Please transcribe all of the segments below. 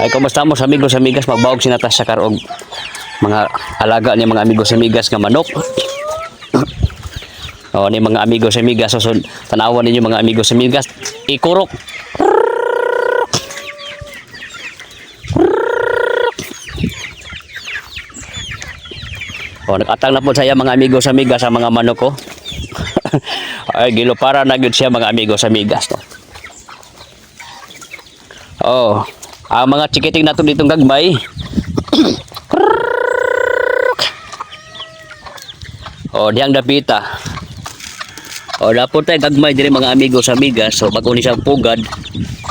Ay, kumusta mo amigos amigas, magbawog si Natasha karong mga alaga ni mga amigos amigas nga manok. O ni mga amigos amigas, so tanawan ninyo mga amigos amigas, ikurok. O nakatang na po saya mga amigos amigas sa mga manok ko. Ay gilo para na gyud siya mga amigos amigas to. Oh, ang mga chikiting nato ditong gagmay. Oh, diyang dapita. Oh, dapat tayo gagmay diri mga amigos amigas. So bago ni siyang pugad,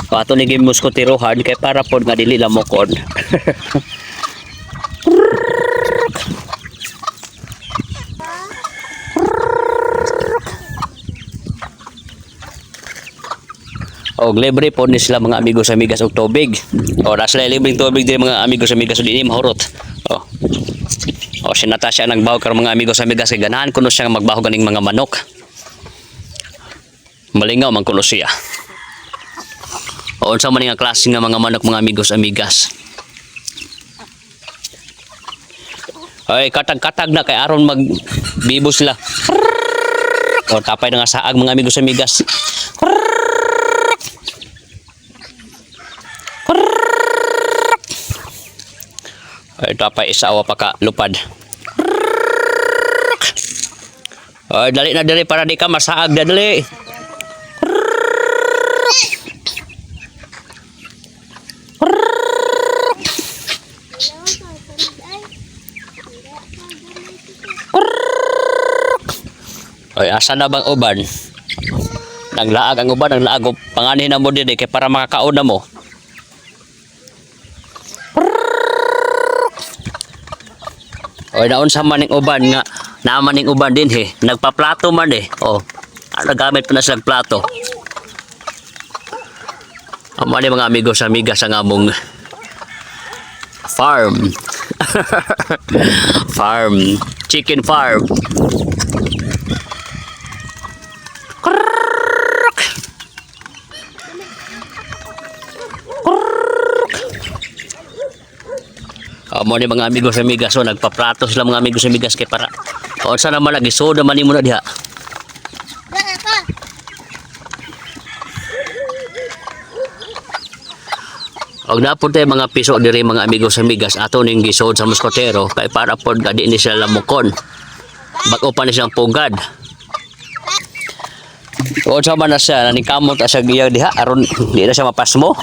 pato ni gimuskotirohan kay para pod nga dili lamokon. O libre po ni sila mga amigos amigas og tubig. O nasa libreng tubig din mga amigos amigas o dinhi mahurot. O si Natasha nagbaho karon mga amigos amigas kay ganahan kuno siya magbaho ganing mga manok. Malingaw man kuno siya. O unsa man nga klase nga mga manok mga amigos amigas. Ay katag-katag na kay aron magbibo sila. O tapay na nga saag mga amigos amigas. Ay tapay isawa pa ka lupad. Ay dali na dali para di ka masaag na dali. Ay asa na bang uban? Naglaag ang uban, naglaag og panganin na mo diri kay para makakaon na mo. Oy naon sa maning uban nga naman ning uban din he nagpaplato man eh. Oh nagamit pa na sa plato. Amo ni mga amigos amigas ang among farm. Farm, chicken farm. Amo ni mga amigos amigas, so nagpaplato sila mga amigos amigas kay para o sa naman lagi soda man nimo na diha. Og napon tay mga piso diri mga amigos amigas ato ning gisod sa muskotero kay para pod gadi ni sila lamukon. Bag-o pa ni siyang pugad. O sa man na siya nanikamot sa giya diha aron di na siya mapasmo.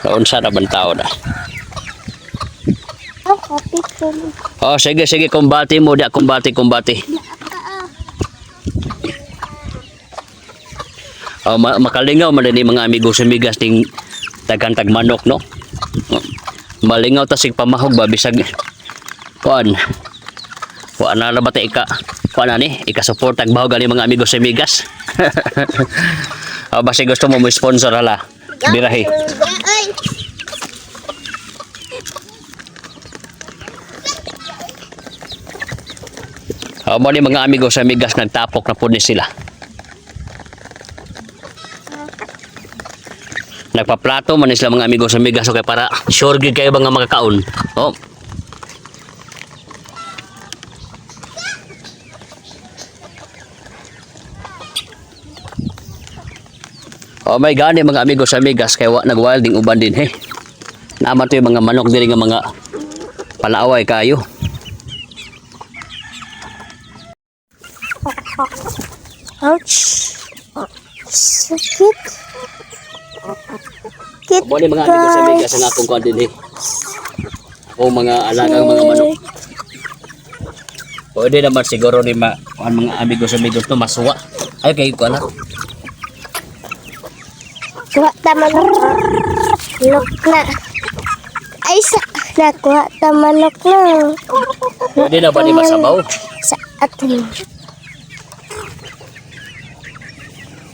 Unsa na bantaw na. Oh, sige, kumbati mo. Dia, kumbati. Oh, makalingaw man din mga amigos amigas ting tagantag manok, no? Malingaw ta sig pamahog ba bisag kuan na ba ta kuan ani ika-support tag bahog ani mga amigos amigas. Oh, basi gusto mo sponsor hala. Birahi. Mo ni mga amigos amigas nagtapok na po ni sila. Nagpaplato man ni sila mga amigos amigas okay para sure gid kayo mga makakaon. Oh. Oh my god, mga amigos amigas kay nag-wilding uban din he. Naman to yung mga manok diri nga mga palaaway kayo. Ouch! Sakit! Kit Mo ni mga amigos amigas ang akong kuan din eh. Ako mga alagang mga manok. Pwede naman siguro ni mga amigos to masuwa. Ay kay ko na. Kuha taman manok na. Ay sa nakuha taman manok na. Pwede na ba ni masabaw? Sa atin.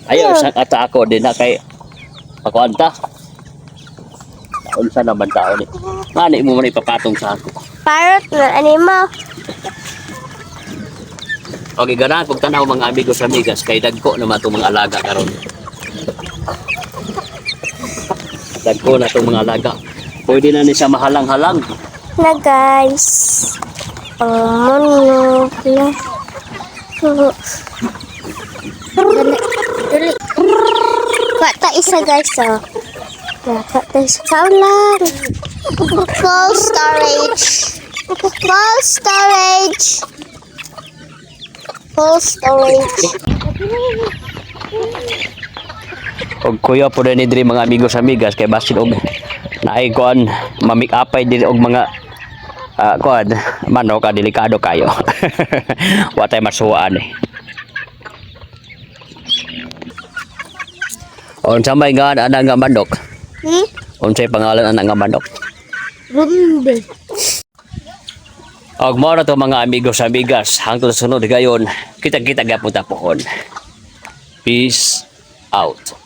Ayaw sa ata ako din na kay pakuanta. Unsa naman tao ni. Mani mo man ipapatong sa ako. Parrot na animo. Okay, ganahan kog tanaw mga amigos amigas kay dagko naman itong mga alaga karon. Dagko na itong mga alaga. Pwede na ni siya mahalang-halang. Na guys. Manok na. Dali. Dali. Kata isa guys oh. Kata isa kaulang. Full storage. Full storage. Full storage. Og kuya po rin diri mga amigos amigas kay basin og naay kuan mamik-apay diri og mga kuan manok delikado kayo. Wa tay masuwaan eh. Unsa may nga ana nga manok? Unsay pangalan ana nga manok? Rumbe. Og mo na to mga amigos amigas hangtod sa sunod gayon kita-kita gyapon ta pohon. Peace out.